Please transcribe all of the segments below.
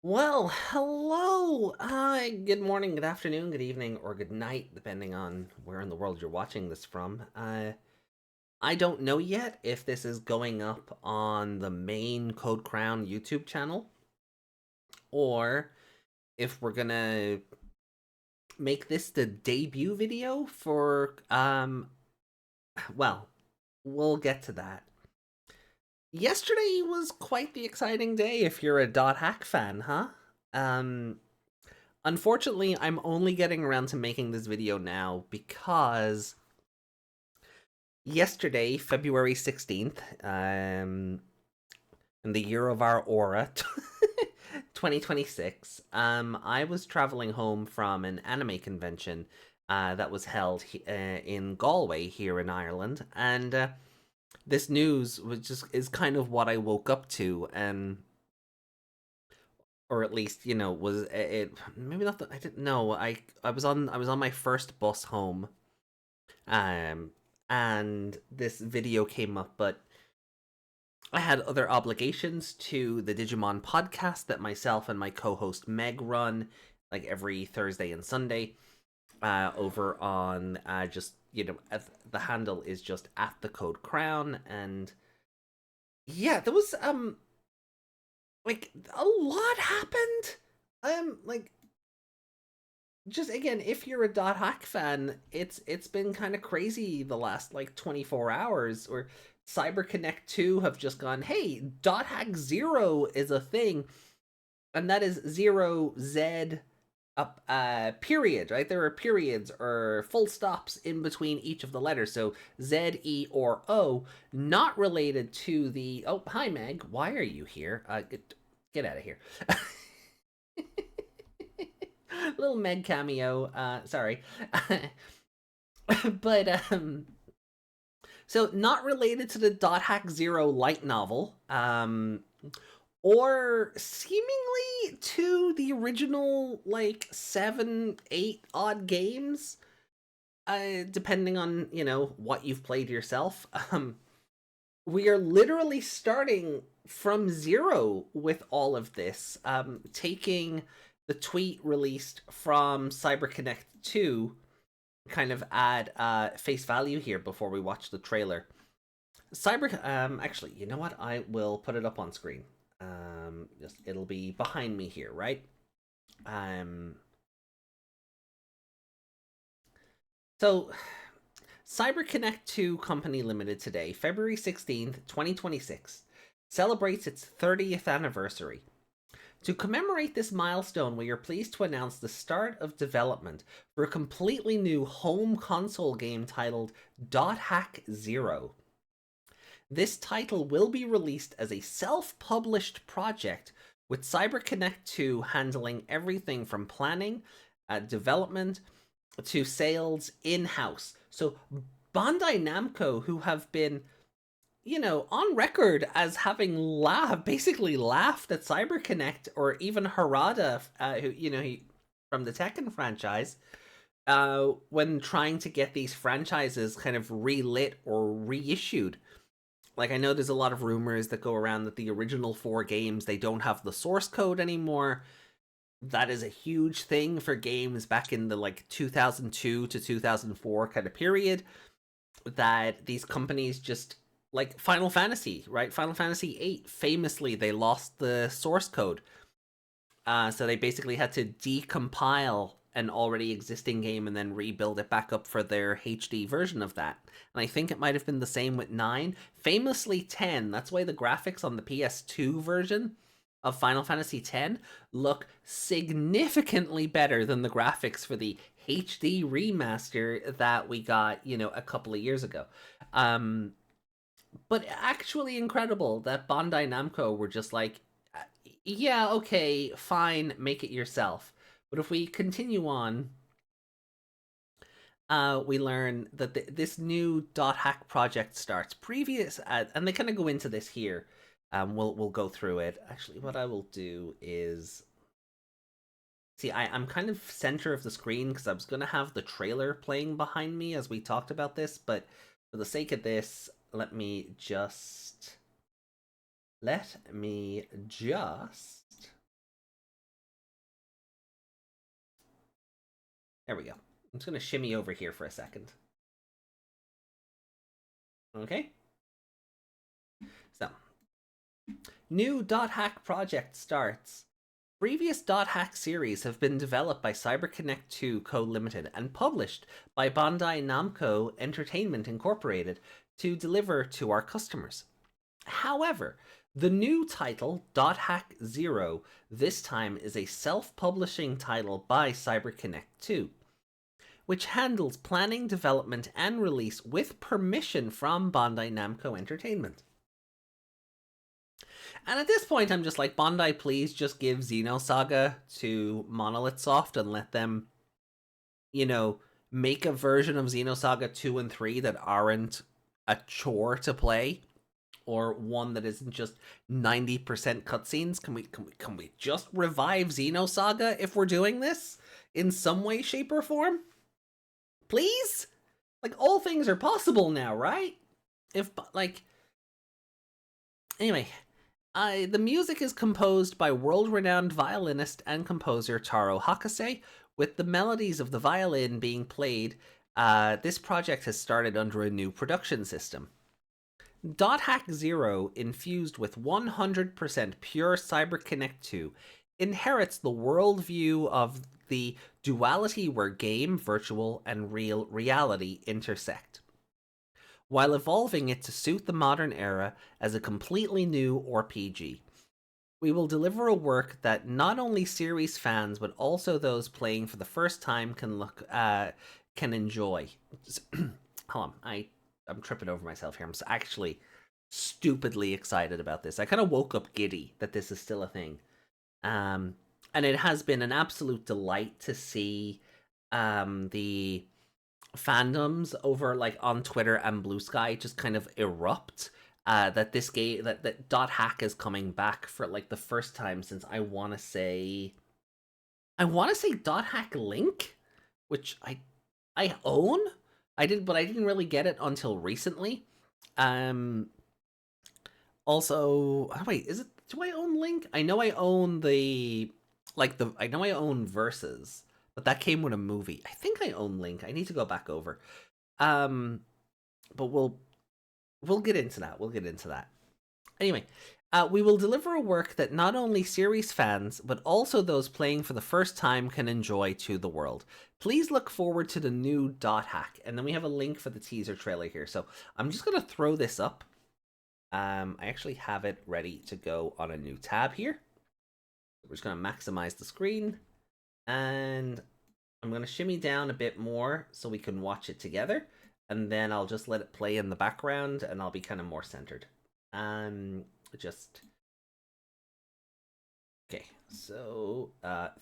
Well, hello. Good morning, good afternoon, good evening, or good night, depending on where in the world you're watching this from. I don't know yet if this is going up on the main Code Crown YouTube channel or if we're gonna make this the debut video for well, we'll get to that. Yesterday was quite the exciting day if you're a dothack fan, huh? Um Unfortunately, I'm only getting around to making this video now because yesterday, February 16th, in the year of our aura, 2026, I was traveling home from an anime convention that was held in Galway here in Ireland, and this news was just is kind of what I woke up to, and or at least was it maybe not that I didn't know I was on my first bus home, um and this video came up, but I had other obligations to the Digimon podcast that myself and my co-host Meg run like every Thursday and Sunday over on just the handle is just at the Code Crown. And yeah, there was like a lot happened. Like, just again, if you're a dot hack fan, it's been kind of crazy the last like 24 hours. Or CyberConnect 2 have just gone, hey, dot hack Z.E.R.O is a thing, and that is zero Z up period, right? There are periods or full stops in between each of the letters. So Z.E.R.O, not related to the oh, hi Meg, why are you here? Get out of here. Little Meg cameo. Sorry. But so not related to the Dot Hack Zero light novel, or seemingly to the original like 7, 8 odd games, depending on what you've played yourself. We are literally starting from zero with all of this, taking the tweet released from CyberConnect 2 kind of add face value here before we watch the trailer. Actually, you know what? I will put it up on screen. Just it'll be behind me here, right? Um, so CyberConnect 2 Company Limited today, February 16th, 2026, celebrates its 30th anniversary. To commemorate this milestone, we are pleased to announce the start of development for a completely new home console game titled dothack Z.E.R.O. This title will be released as a self-published project, with CyberConnect 2 handling everything from planning, development, to sales in-house. So Bandai Namco, who have been on record as having basically laughed at CyberConnect, or even Harada, who he from the Tekken franchise, when trying to get these franchises kind of relit or reissued. Like, I know there's a lot of rumors that go around that the original 4 games, they don't have the source code anymore. That is a huge thing for games back in the like 2002 to 2004 kind of period, that these companies just, like Final Fantasy, right? Final Fantasy 8, famously, they lost the source code. So they basically had to decompile an already existing game and then rebuild it back up for their HD version of that. And I think it might have been the same with 9. Famously 10, that's why the graphics on the PS2 version of Final Fantasy X look significantly better than the graphics for the HD remaster that we got, a couple of years ago. But actually incredible that Bandai Namco were just like, yeah, okay, fine, make it yourself. But if we continue on, we learn that this new dot hack project starts. And they kind of go into this here. We'll go through it. Actually, what I will do is see. I'm kind of center of the screen because I was gonna have the trailer playing behind me as we talked about this, but for the sake of this, let me just There we go. I'm just going to shimmy over here for a second. Okay. So, new dothack project starts. Previous dothack series have been developed by CyberConnect 2 Co. Limited and published by Bandai Namco Entertainment Incorporated to deliver to our customers. However, the new title, dothack Z.E.R.O, this time is a self-publishing title by CyberConnect 2, which handles planning, development, and release with permission from Bandai Namco Entertainment. And at this point, I'm just like, Bandai, please just give Xenosaga to Monolith Soft and let them, you know, make a version of Xenosaga 2 and 3 that aren't a chore to play, or one that isn't just 90% cutscenes. Can we just revive Xenosaga if we're doing this in some way, shape, or form? Please? Like, all things are possible now, right? If, like... Anyway... the music is composed by world-renowned violinist and composer Taro Hakase, with the melodies of the violin being played. This project has started under a new production system. dothack Z.E.R.O, infused with 100% pure CyberConnect 2, inherits the worldview of the duality where game, virtual, and real reality intersect, while evolving it to suit the modern era as a completely new RPG. We will deliver a work that not only series fans but also those playing for the first time can enjoy. Hold on, I'm tripping over myself here. I'm actually stupidly excited about this. I kind of woke up giddy that this is still a thing. And it has been an absolute delight to see the fandoms over like on Twitter and Blue Sky just kind of erupt that this game that dothack is coming back for like the first time since I want to say dothack Link, which I own. I didn't really get it until recently. Also, wait, do I own Link? I know I own I know I own Versus. But that came with a movie. I think I own Link. I need to go back over. But we'll get into that. We'll get into that. Anyway, we will deliver a work that not only series fans, but also those playing for the first time can enjoy to the world. Please look forward to the new dothack. And then we have a link for the teaser trailer here. So I'm just going to throw this up. I actually have it ready to go on a new tab here. We're just going to maximize the screen. And I'm going to shimmy down a bit more so we can watch it together. And then I'll just let it play in the background and I'll be kind of more centered. Okay, so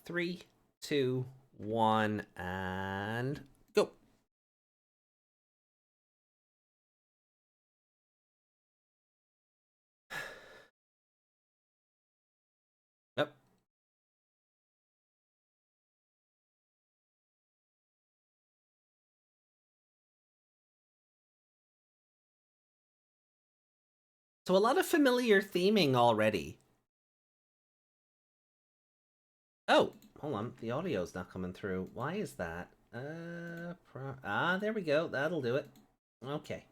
3, 2, 1, and go. Yep. So a lot of familiar theming already. Oh, hold on. The audio's not coming through. Why is that? There we go. That'll do it. Okay.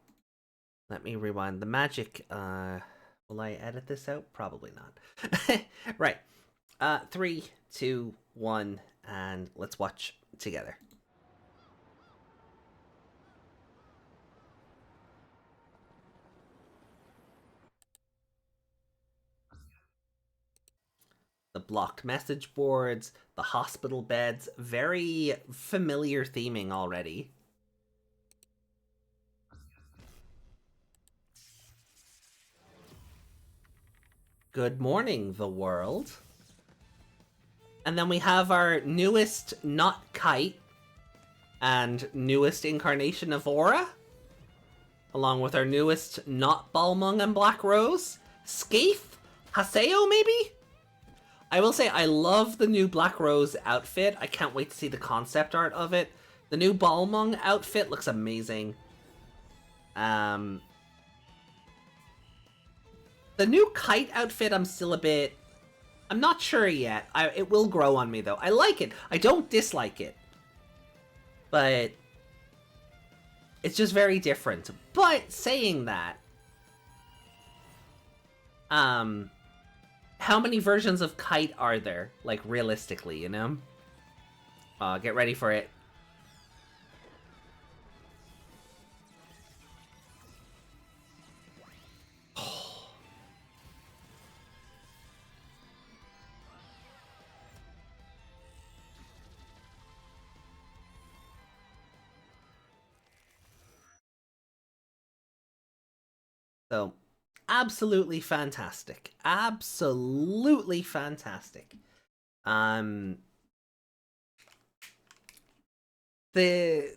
Let me rewind the magic. Will I edit this out? Probably not. Right. 3, 2, 1, and let's watch together. The blocked message boards, the hospital beds, very familiar theming already. Good morning, the world. And then we have our newest not Kite and newest incarnation of Aura, along with our newest not Balmung and Black Rose, Skaith, Haseo maybe? I will say I love the new Black Rose outfit. I can't wait to see the concept art of it. The new Balmung outfit looks amazing. The new Kite outfit, I'm still a bit... I'm not sure yet. It will grow on me, though. I like it. I don't dislike it. But it's just very different. But saying that, how many versions of Kite are there? Like, realistically, you know? Get ready for it. So, absolutely fantastic. Absolutely fantastic. Um, the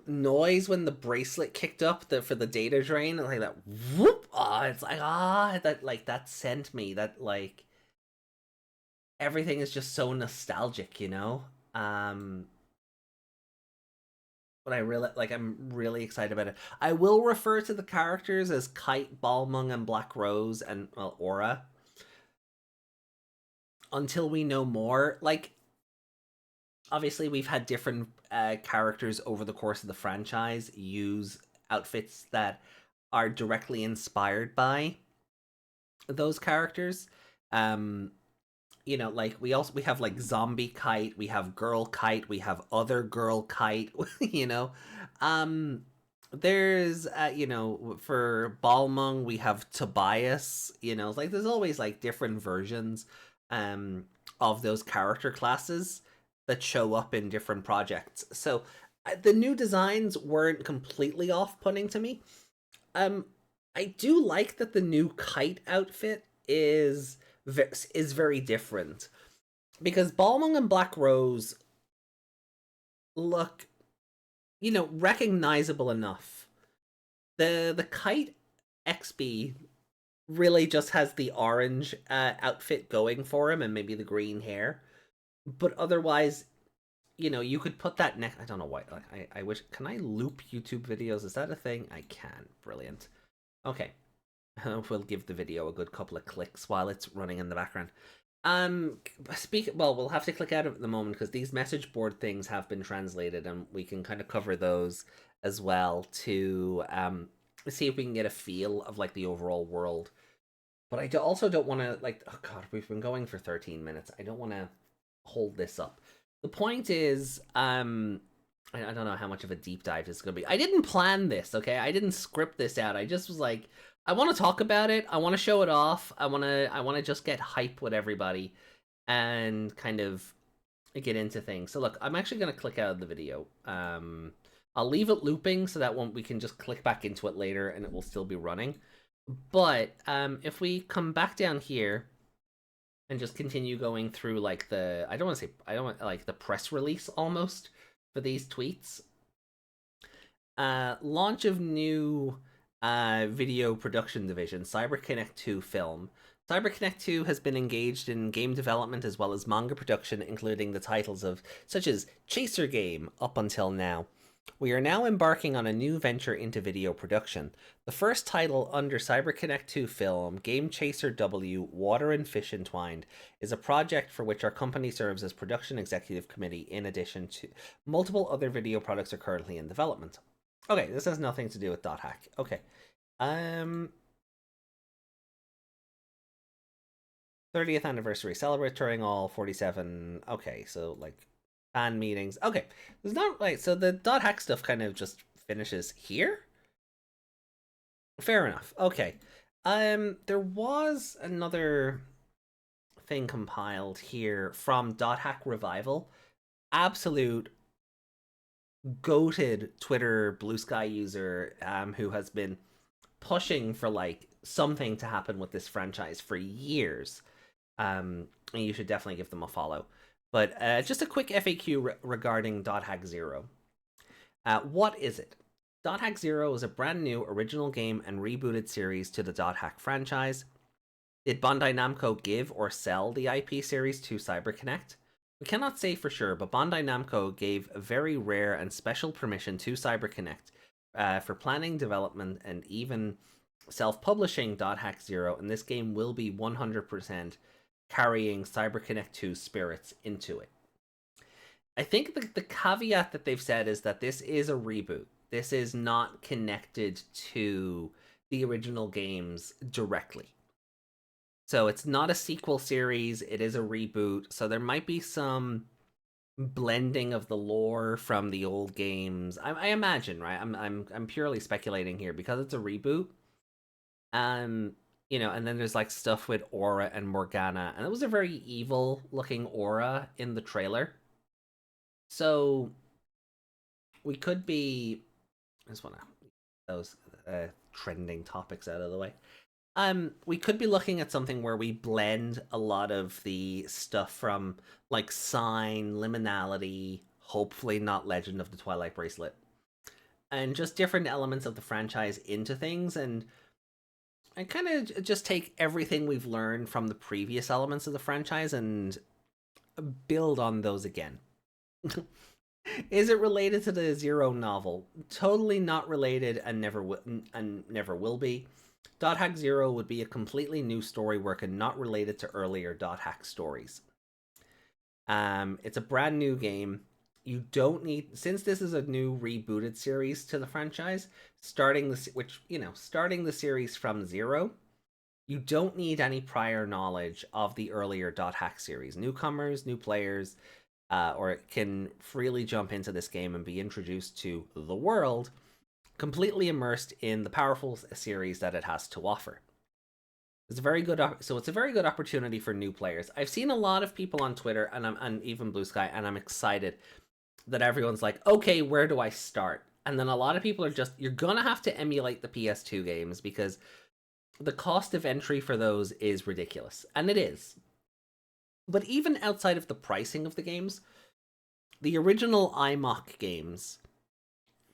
noise when the bracelet kicked up for the data drain, like that whoop, it's like that sent me that, like, everything is just so nostalgic, you know. um but I'm really excited about it. I will refer to the characters as Kite, Balmung, and Black Rose, and, well, Aura, until we know more. Like, obviously we've had different characters over the course of the franchise use outfits that are directly inspired by those characters. um you know, like, we have like Zombie Kite, we have Girl Kite, we have Other Girl Kite. You know, there's you know, for Balmung we have Tobias. You know, like, there's always like different versions um of those character classes that show up in different projects. So the new designs weren't completely off-putting to me. um I do like that the new Kite outfit is very different, because Balmung and Black Rose look, you know, recognizable enough. The Kite XB really just has the orange outfit going for him, and maybe the green hair, but otherwise, you know, you could put that next. I don't know why. Like, I wish. Can I loop YouTube videos? Is that a thing? I can. Brilliant. Okay. We'll give the video a good couple of clicks while it's running in the background. Well, we'll have to click out of it at the moment because these message board things have been translated, and we can kind of cover those as well to see if we can get a feel of, like, the overall world. But also don't want to, like, oh god, we've been going for 13 minutes. I don't want to hold this up. The point is, I don't know how much of a deep dive this is going to be. I didn't plan this, okay? I didn't script this out. I just was like, I want to talk about it. I want to show it off. I want to just get hype with everybody and kind of get into things. So look, I'm actually going to click out of the video. I'll leave it looping so that we can just click back into it later and it will still be running. But if we come back down here and just continue going through, like, I don't want like the press release almost for these tweets. Launch of new video production division, CyberConnect 2 Film. CyberConnect 2 has been engaged in game development as well as manga production, including the titles of such as Chaser Game up until now. We are now embarking on a new venture into video production. The first title under CyberConnect 2 Film, Game Chaser W, Water and Fish Entwined, is a project for which our company serves as production executive committee. In addition to multiple other video products are currently in development. Okay, this has nothing to do with dothack. Okay. 30th anniversary, celebrating all 47. Okay, so, like, fan meetings. Okay, there's not, like, so the dothack stuff kind of just finishes here. Fair enough. Okay. There was another thing compiled here from dothack Revival. Absolute goated Twitter Blue Sky user who has been pushing for, like, something to happen with this franchise for years. And you should definitely give them a follow. But just a quick FAQ regarding dothack Z.E.R.O. What is it? dothack Z.E.R.O is a brand new original game and rebooted series to the dothack franchise. Did Bandai Namco give or sell the IP series to CyberConnect? We cannot say for sure, but Bandai Namco gave a very rare and special permission to CyberConnect for planning, development, and even self-publishing dothack Z.E.R.O, and this game will be 100% carrying CyberConnect 2 spirits into it. I think the caveat that they've said is that this is a reboot. This is not connected to the original games directly. So it's not a sequel series, it is a reboot. So there might be some blending of the lore from the old games. I imagine, right? I'm purely speculating here because it's a reboot. Um, and then there's like stuff with Aura and Morgana, and it was a very evil looking Aura in the trailer. So we could be. I just want to those trending topics out of the way. We could be looking at something where we blend a lot of the stuff from like Sign, Liminality, hopefully not Legend of the Twilight Bracelet, and just different elements of the franchise into things, and kind of just take everything we've learned from the previous elements of the franchise and build on those again. Is it related to the Z.E.R.O novel? Totally not related, and never will be. Dothack Z.E.R.O would be a completely new story work and not related to earlier Dothack stories. It's a brand new game. You don't need, since this is a new rebooted series to the franchise, starting the series from zero, you don't need any prior knowledge of the earlier Dothack series. Newcomers, new players, or can freely jump into this game and be introduced to the world, completely immersed in the powerful series that it has to offer. It's a very good, opportunity for new players. I've seen a lot of people on Twitter and even Blue Sky, and I'm excited that everyone's like, okay, where do I start? And then a lot of people are just, you're gonna have to emulate the PS2 games because the cost of entry for those is ridiculous, and it is. But even outside of the pricing of the games, the original IMOQ games,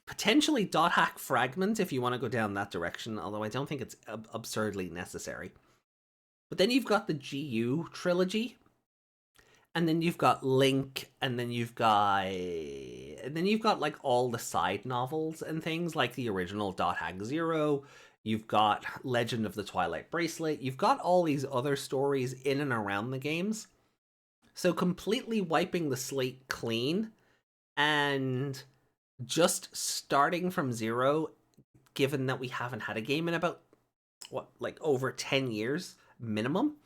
potentially Dothack Fragment if you want to go down that direction, although I don't think it's absurdly necessary. But then you've got the GU trilogy, and then you've got Link, and then you've got like all the side novels and things like the original Dothack Z.E.R.O. You've got Legend of the Twilight Bracelet. You've got all these other stories in and around the games. So completely wiping the slate clean and just starting from zero, given that we haven't had a game in about over 10 years minimum,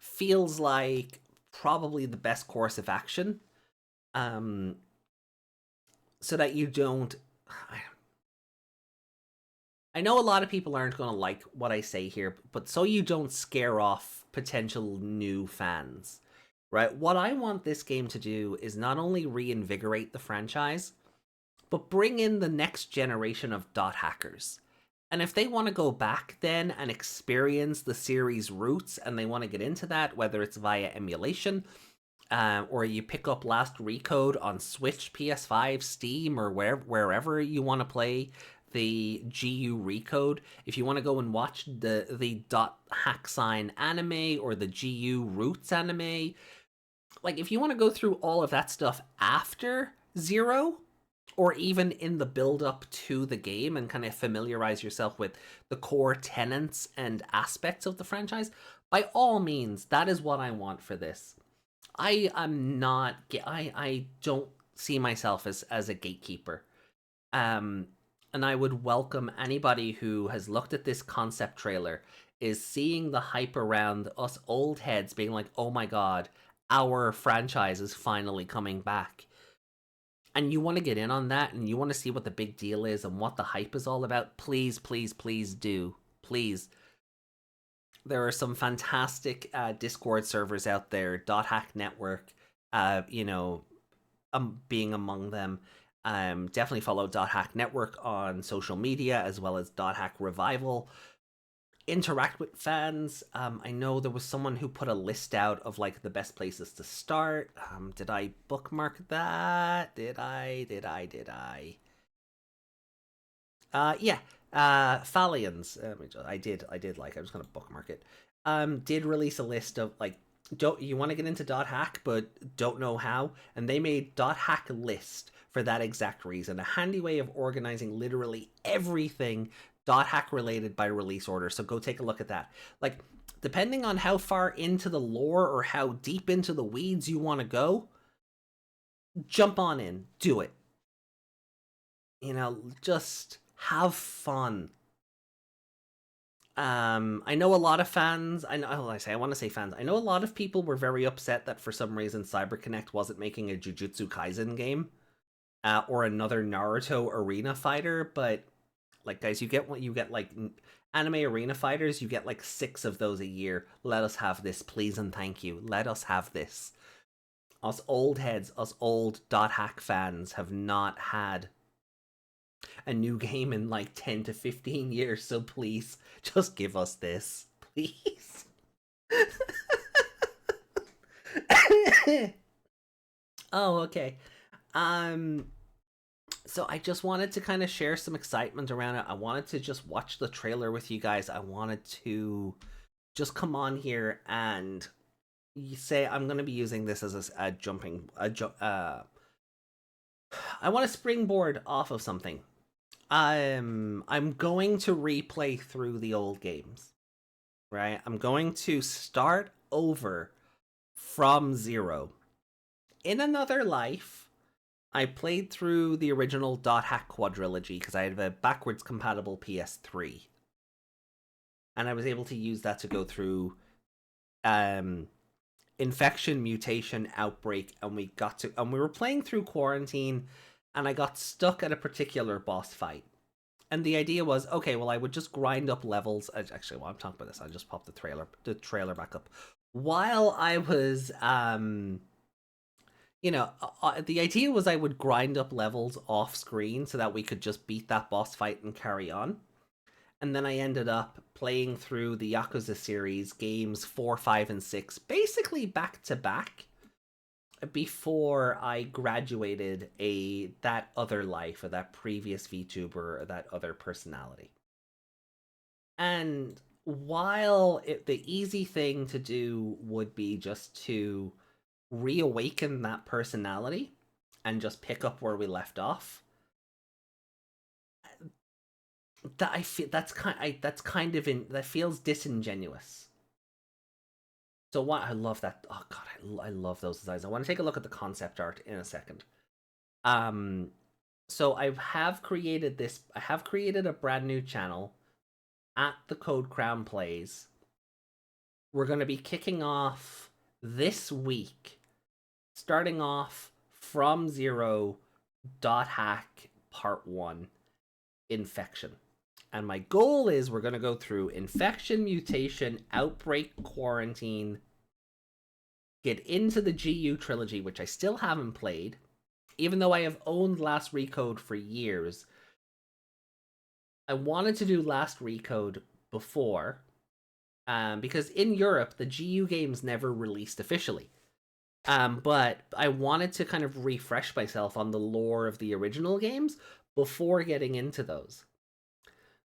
feels like probably the best course of action. So that you don't. I know a lot of people aren't going to like what I say here, but so you don't scare off potential new fans, right? What I want this game to do is not only reinvigorate the franchise, but bring in the next generation of dot hackers. And if they want to go back then and experience the series' roots and they want to get into that, whether it's via emulation, or you pick up Last Recode on Switch, PS5, Steam, or wherever you want to play the GU Recode. If you want to go and watch the dot hack sign anime or the GU Roots anime, like if you want to go through all of that stuff after Z.E.R.O, or even in the build up to the game and kind of familiarize yourself with the core tenets and aspects of the franchise, by all means, that is what I want for this. I don't see myself as a gatekeeper. And I would welcome anybody who has looked at this concept trailer, is seeing the hype around us old heads being like, oh my god, our franchise is finally coming back. And you want to get in on that and you want to see what the big deal is and what the hype is all about, please, please, please do. Please. There are some fantastic Discord servers out there, dothack Network, being among them. Definitely follow dothack Network on social media as well as dothack Revival. Interact with fans. I know there was someone who put a list out of like the best places to start. Did I bookmark that? Did I? Yeah. Phalians. I did. I'm just gonna bookmark it. Did release a list of like, don't you want to get into dothack but don't know how, and they made dothack list for that exact reason. A handy way of organizing literally everything dothack related by release order. So go take a look at that. Like, depending on how far into the lore or how deep into the weeds you want to go, jump on in, do it. You know, just have fun. I know a lot of fans. I want to say fans. I know a lot of people were very upset that for some reason CyberConnect wasn't making a Jujutsu Kaisen game, or another Naruto arena fighter. But like, guys, you get what you get. Like anime arena fighters, you get like 6 of those a year. Let us have this, please and thank you. Let us have this. Us old heads, us old dothack fans have not had a new game in like 10 to 15 years, so please just give us this, please. Oh, okay. um so I just wanted to kind of share some excitement around it. I wanted to just watch the trailer with you guys. I wanted to just come on here and say I'm going to be using this as a jumping I want to springboard off of something. I'm going to replay through the old games, right? I'm going to start over from zero. In another life, I played through the original dothack quadrilogy because I had a backwards compatible PS3, and I was able to use that to go through infection, mutation, outbreak, and we were playing through quarantine, and I got stuck at a particular boss fight. And the idea was, okay, well, I would just grind up levels. Actually, while I'm talking about this, I'll just pop the trailer back up. While I was, the idea was I would grind up levels off screen so that we could just beat that boss fight and carry on. And then I ended up playing through the Yakuza series games 4, 5, and 6, basically back to back, before I graduated that other life, or that previous VTuber, or that other personality. And while the easy thing to do would be just to reawaken that personality and just pick up where we left off, that I feel that feels disingenuous. So what I love that. Oh god, I love those designs. I want to take a look at the concept art in a second. So I have created this. I have created a brand new channel at the Code Crown Plays. We're going to be kicking off this week, starting off from Z.E.R.O. dothack part 1, infection. And my goal is we're going to go through infection, mutation, outbreak, quarantine, get into the GU trilogy, which I still haven't played, even though I have owned Last Recode for years. I wanted to do Last Recode before, because in Europe, the GU games never released officially. But I wanted to kind of refresh myself on the lore of the original games before getting into those.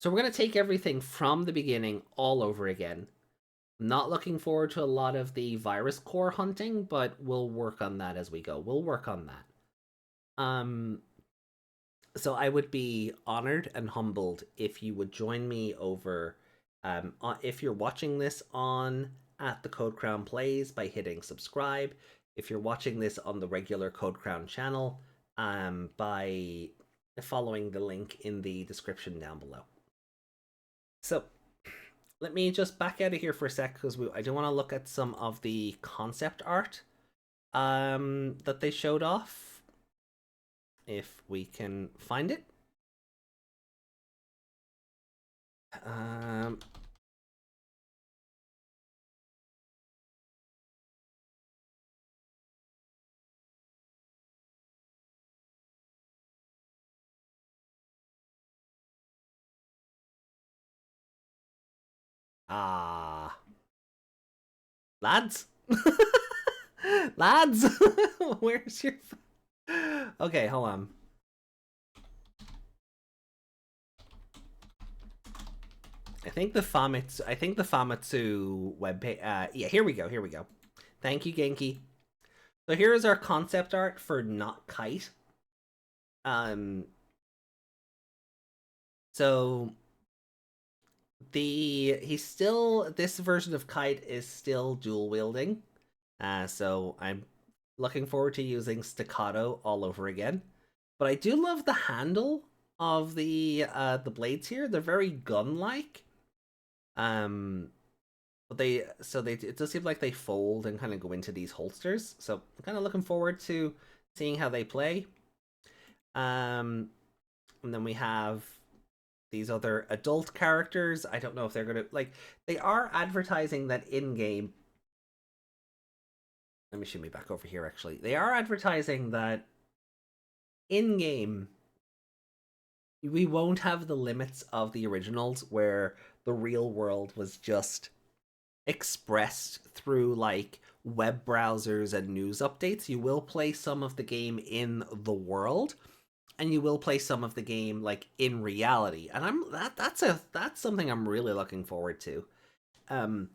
So we're going to take everything from the beginning all over again. I'm not looking forward to a lot of the virus core hunting, but we'll work on that as we go. We'll work on that. So I would be honored and humbled if you would join me over, if you're watching this on at the Code Crown Plays, by hitting subscribe. If you're watching this on the regular Code Crown channel, by following the link in the description down below. So let me just back out of here for a sec, because I do want to look at some of the concept art that they showed off, if we can find it. Lads? Lads? Where's your... Okay, hold on. I think the Famitsu webpage. Yeah, here we go. Thank you, Genki. So here is our concept art for Not Kite. So this version of Kite is still dual wielding. So I'm Looking forward to using staccato all over again. But I do love the handle of the blades here. They're very gun-like. Um, but they it does seem like they fold and kind of go into these holsters. So I'm kind of looking forward to seeing how they play. And then we have these other adult characters. I don't know if they're gonna like. They are advertising that in game. Let me shimmy back over here. Actually, they are advertising that in game we won't have the limits of the originals, where the real world was just expressed through like web browsers and news updates. You will play some of the game in the world, and you will play some of the game like in reality. And that's something I'm really looking forward to. Um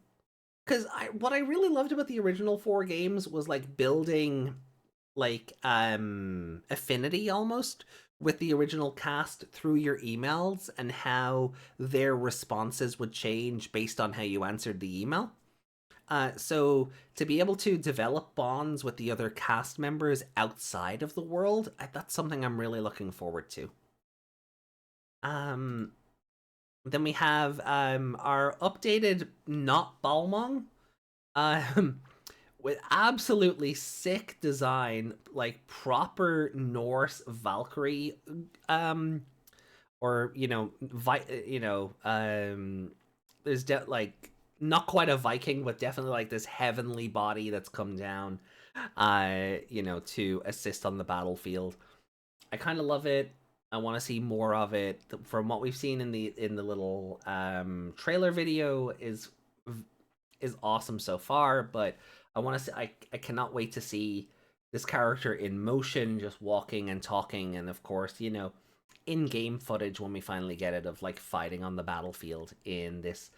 because what I really loved about the original four games was like building like affinity almost with the original cast through your emails, and how their responses would change based on how you answered the email. So to be able to develop bonds with the other cast members outside of the world, that's something I'm really looking forward to. Um, then we have our updated not Balmong, um, with absolutely sick design, like proper Norse Valkyrie, um, or there's like not quite a Viking, but definitely like this heavenly body that's come down, to assist on the battlefield. I kind of love it. I want to see more of it. From what we've seen in the little trailer video is awesome so far, but I want to see. I cannot wait to see this character in motion, just walking and talking, and of course, in-game footage when we finally get it of like fighting on the battlefield in this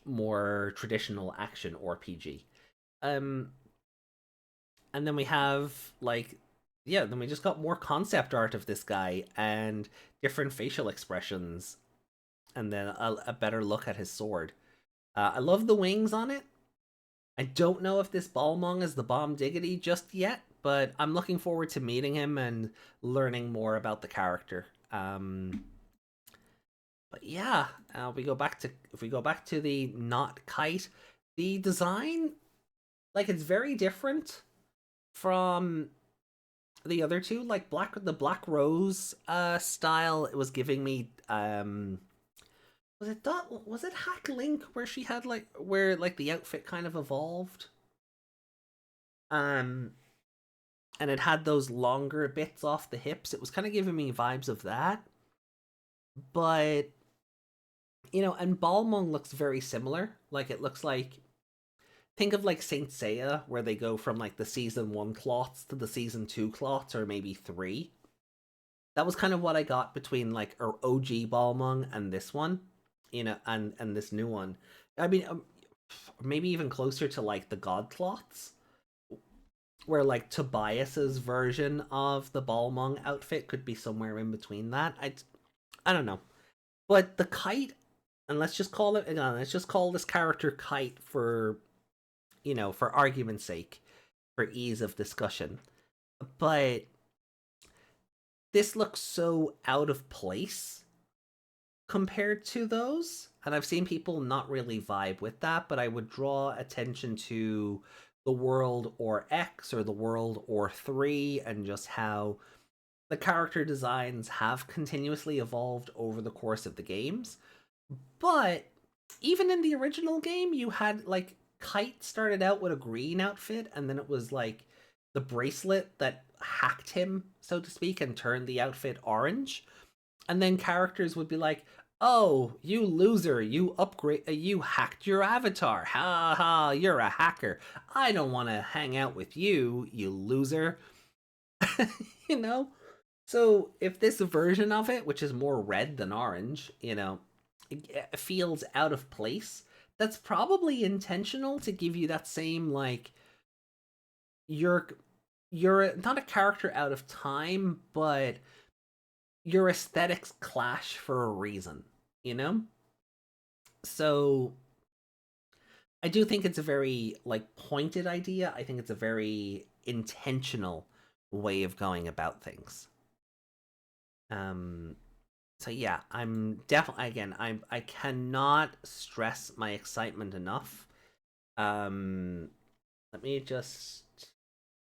more traditional action RPG. Um, and then we have like, yeah, then we just got more concept art of this guy and different facial expressions, and then a better look at his sword. I love the wings on it. I don't know if this Balmong is the Bomb Diggity just yet, but I'm looking forward to meeting him and learning more about the character. But yeah, if we go back to the not kite, the design, like, it's very different from the other two. Like the Black Rose style, it was giving me was it Hack Link, where she had like where like the outfit kind of evolved, um and it had those longer bits off the hips. It was kind of giving me vibes of that. But and Balmung looks very similar. Like, it looks like, think of like Saint Seiya, where they go from like the season 1 clots to the season 2 clots, or maybe 3. That was kind of what I got between like our OG Balmung and this one, and this new one. I mean, maybe even closer to like the God clots, where like Tobias's version of the Balmung outfit could be somewhere in between that. I don't know. But the kite, and let's just call this character Kite for for argument's sake, for ease of discussion. But this looks so out of place compared to those, and I've seen people not really vibe with that, but I would draw attention to the World or X or the World or 3, and just how the character designs have continuously evolved over the course of the games. But even in the original game, you had like Kite started out with a green outfit, and then it was like the bracelet that hacked him, so to speak, and turned the outfit orange. And then characters would be like, "Oh, you loser, you hacked your avatar. Ha ha, you're a hacker. I don't want to hang out with you, you loser." you know? So if this version of it, which is more red than orange, it feels out of place, that's probably intentional to give you that same, like, you're not a character out of time, but your aesthetics clash for a reason, you know? So I do think it's a very like pointed idea. I think it's a very intentional way of going about things. Um so yeah, I'm definitely, again, I cannot stress my excitement enough. Let me just,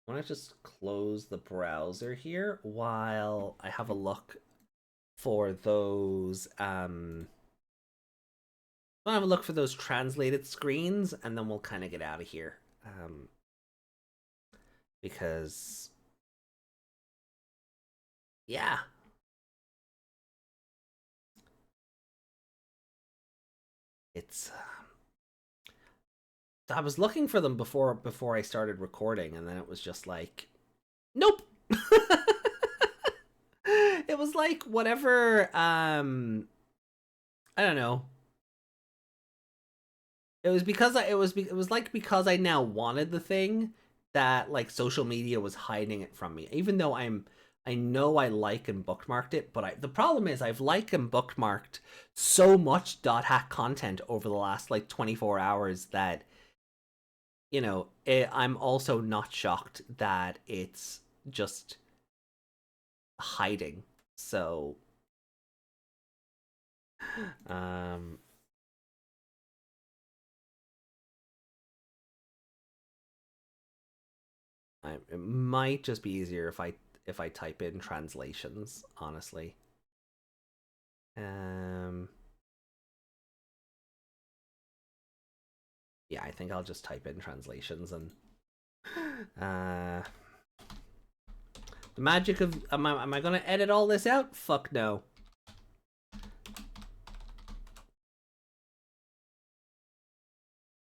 I want to just close the browser here while I have a look for those I'll have a look for those translated screens, and then we'll kind of get out of here. Because, yeah, it's. I was looking for them before I started recording, and then it was just like, nope. It was like whatever. I don't know. It was because it was like because I now wanted the thing that like social media was hiding it from me. Even though I know I like and bookmarked it, but the problem is I've liked and bookmarked so much .hack content over the last like 24 hours that I'm also not shocked that it's just hiding. So um it might just be easier if I type in translations, honestly. Um, yeah, I think I'll just type in translations and uh, the magic of am I gonna edit all this out? Fuck no.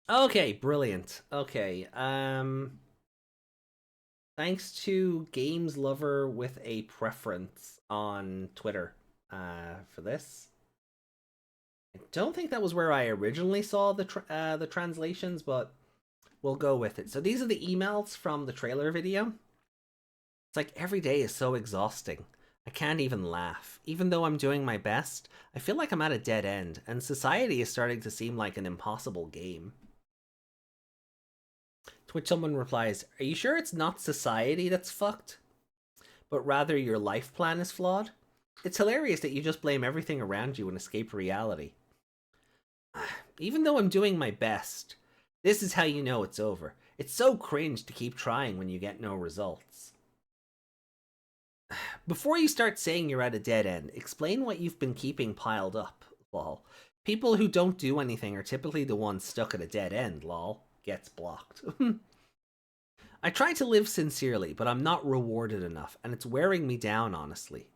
Okay, brilliant. Okay, thanks to Games Lover with a Preference on Twitter for this. I don't think that was where I originally saw the translations, but we'll go with it. So these are the emails from the trailer video. It's like every day is so exhausting. I can't even laugh. Even though I'm doing my best, I feel like I'm at a dead end, and society is starting to seem like an impossible game. To which someone replies, "Are you sure it's not society that's fucked, but rather your life plan is flawed? It's hilarious that you just blame everything around you and escape reality. Even though I'm doing my best, this is how you know it's over. It's so cringe to keep trying when you get no results. Before you start saying you're at a dead end, explain what you've been keeping piled up, lol. People who don't do anything are typically the ones stuck at a dead end, lol. Gets blocked." I try to live sincerely, but I'm not rewarded enough, and it's wearing me down, honestly.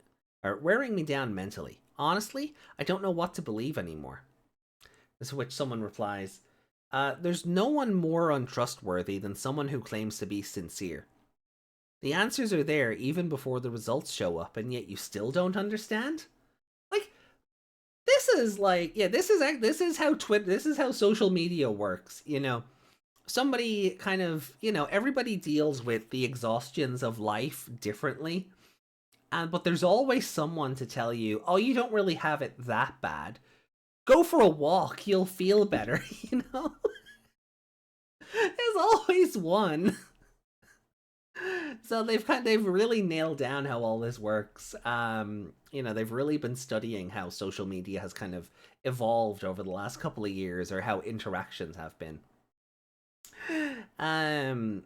Or wearing me down mentally. Honestly, I don't know what to believe anymore. To which someone replies, there's no one more untrustworthy than someone who claims to be sincere. The answers are there even before the results show up, and yet you still don't understand? Like, this is like, yeah, this is how social media works, somebody kind of, everybody deals with the exhaustions of life differently. But there's always someone to tell you, oh, you don't really have it that bad. Go for a walk, you'll feel better, There's always one. So they've really nailed down how all this works. They've really been studying how social media has kind of evolved over the last couple of years, or how interactions have been. Um,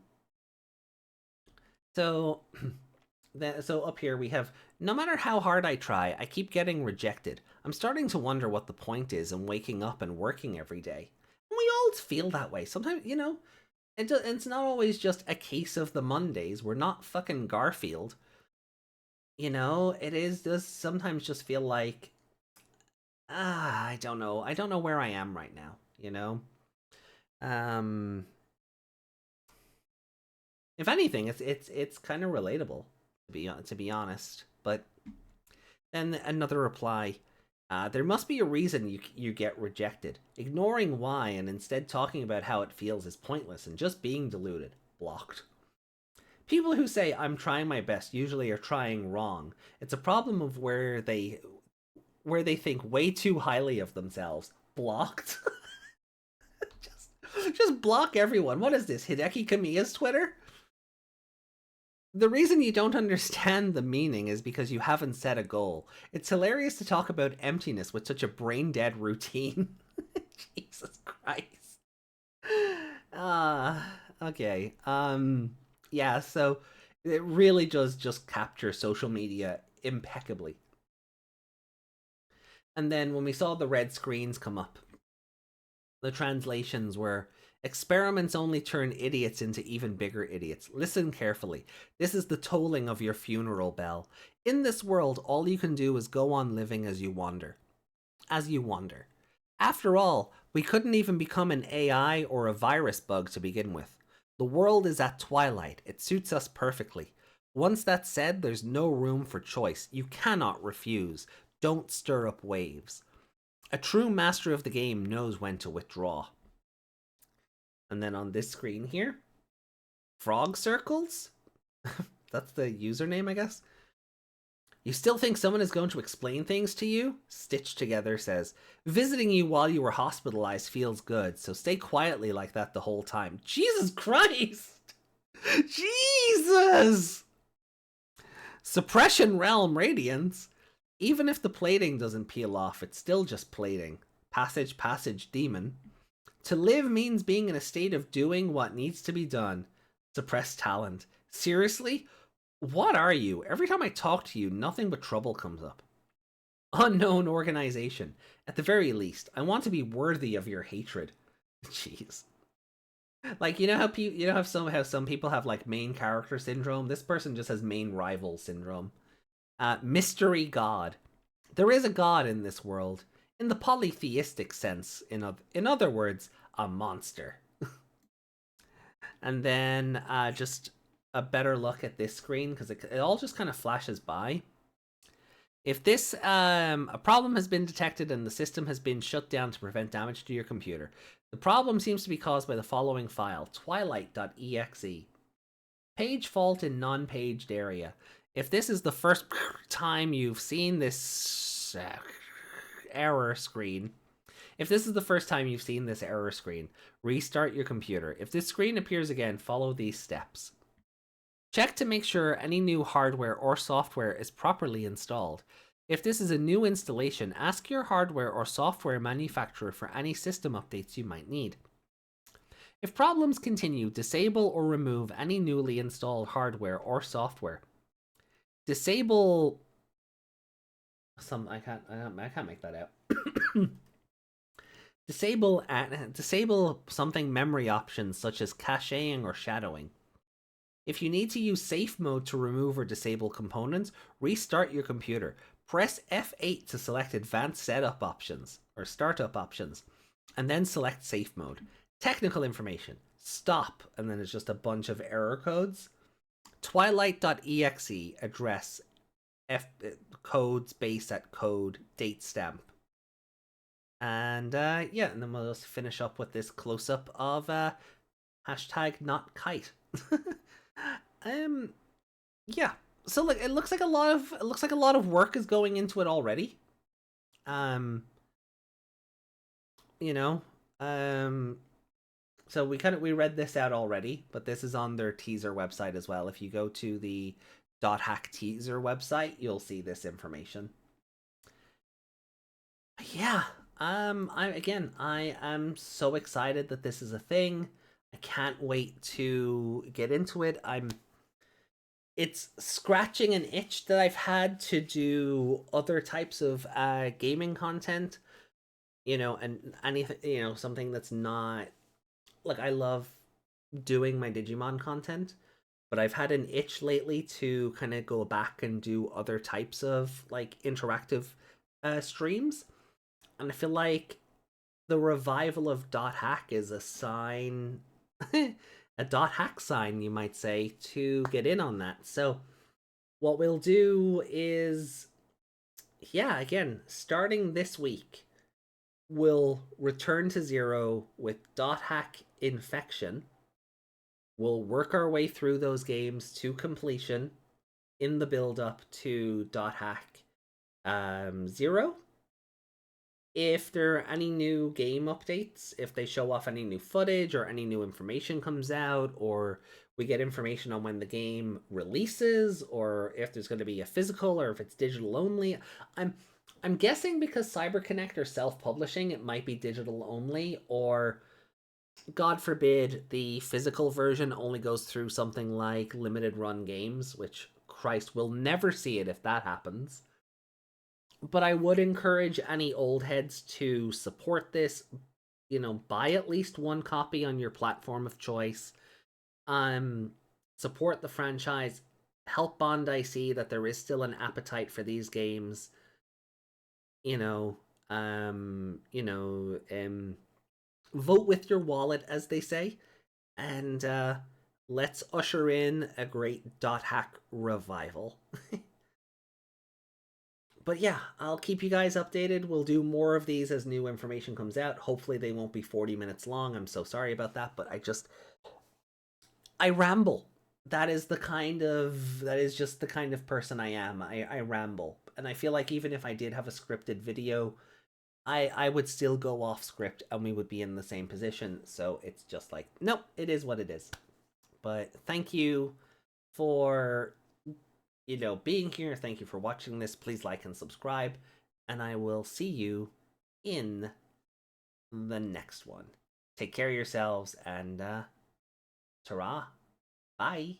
so so up here we have, no matter how hard I try, I keep getting rejected. I'm starting to wonder what the point is in waking up and working every day. And we all feel that way. Sometimes, it's not always just a case of the Mondays. We're not fucking Garfield. It is just sometimes just feel like, I don't know. I don't know where I am right now. Um if anything, it's kind of relatable, to be honest. But then another reply, there must be a reason you get rejected. Ignoring why and instead talking about how it feels is pointless and just being deluded. Blocked. People who say I'm trying my best usually are trying wrong. It's a problem of where they think way too highly of themselves. Blocked. Just Just block everyone. What is this, Hideki Kamiya's Twitter? The reason you don't understand the meaning is because you haven't set a goal. It's hilarious to talk about emptiness with such a brain-dead routine. Jesus Christ. Okay. Yeah, so it really does just capture social media impeccably. And then when we saw the red screens come up, the translations were experiments only turn idiots into even bigger idiots. Listen carefully. This is the tolling of your funeral bell. In this world, all you can do is go on living as you wander. As you wander. After all, we couldn't even become an AI or a virus bug to begin with. The world is at twilight. It suits us perfectly. Once that's said, there's no room for choice. You cannot refuse. Don't stir up waves. A true master of the game knows when to withdraw. And then on this screen here, frog circles? That's the username, I guess. You still think someone is going to explain things to you? Stitched Together says, visiting you while you were hospitalized feels good, so stay quietly like that the whole time. Jesus Christ! Jesus! Suppression Realm Radiance. Even if the plating doesn't peel off, it's still just plating. Passage demon. To live means being in a state of doing what needs to be done. Suppressed talent. Seriously? What are you? Every time I talk to you, nothing but trouble comes up. Unknown organization. At the very least, I want to be worthy of your hatred. Jeez. Like, you know how some people have like main character syndrome? This person just has main rival syndrome. Mystery god. There is a god in this world, in the polytheistic sense, in other words, a monster. And then just a better look at this screen, because it all just kind of flashes by. If this a problem has been detected and the system has been shut down to prevent damage to your computer, the problem seems to be caused by the following file, twilight.exe. Page fault in non-paged area. If this is the first time you've seen this error screen, restart your computer. If this screen appears again, follow these steps. Check to make sure any new hardware or software is properly installed. If this is a new installation, ask your hardware or software manufacturer for any system updates you might need. If problems continue, disable or remove any newly installed hardware or software. Disable I can't make that out. Disable something memory options such as caching or shadowing. If you need to use safe mode to remove or disable components, restart your computer. Press F8 to select advanced setup options or startup options, and then select safe mode. Technical information. Stop, and then it's just a bunch of error codes. Twilight.exe address code space at code date stamp. And yeah, and then we'll just finish up with this close up of hashtag not kite. Yeah. So like it looks like a lot of work is going into it already. You know, so we read this out already, but this is on their teaser website as well. If you go to the dothack teaser website, you'll see this information. Yeah. I am so excited that this is a thing. I can't wait to get into it. It's scratching an itch that I've had to do other types of gaming content, and anything, something that's not like I love doing my Digimon content, but I've had an itch lately to kind of go back and do other types of like interactive streams, and I feel like the revival of dothack is a sign, a dothack sign, you might say, to get in on that. So what we'll do is, yeah, again, starting this week, we'll return to Z.E.R.O with dothack infection. We'll work our way through those games to completion in the build up to dothack Z.E.R.O. if there are any new game updates, if they show off any new footage or any new information comes out, or we get information on when the game releases, or if there's going to be a physical or if it's digital only. I'm I'm guessing because CyberConnect are self-publishing, it might be digital only, or God forbid the physical version only goes through something like limited run games, which Christ will never see it if that happens. But I would encourage any old heads to support this. Buy at least one copy on your platform of choice. Um, Support the franchise. Help Bandai see that there is still an appetite for these games. You know, um, you know, um, Vote with your wallet, as they say, and let's usher in a great dot hack revival. But yeah, I'll keep you guys updated. We'll do more of these as new information comes out. Hopefully, they won't be 40 minutes long. I'm so sorry about that, but I ramble. That is just the kind of person I am. I ramble. And I feel like even if I did have a scripted video, I would still go off script and we would be in the same position. So it's just like, nope, it is what it is. But thank you for being here. Thank you for watching this. Please like and subscribe, and I will see you in the next one. Take care of yourselves, and ta-ra. Bye.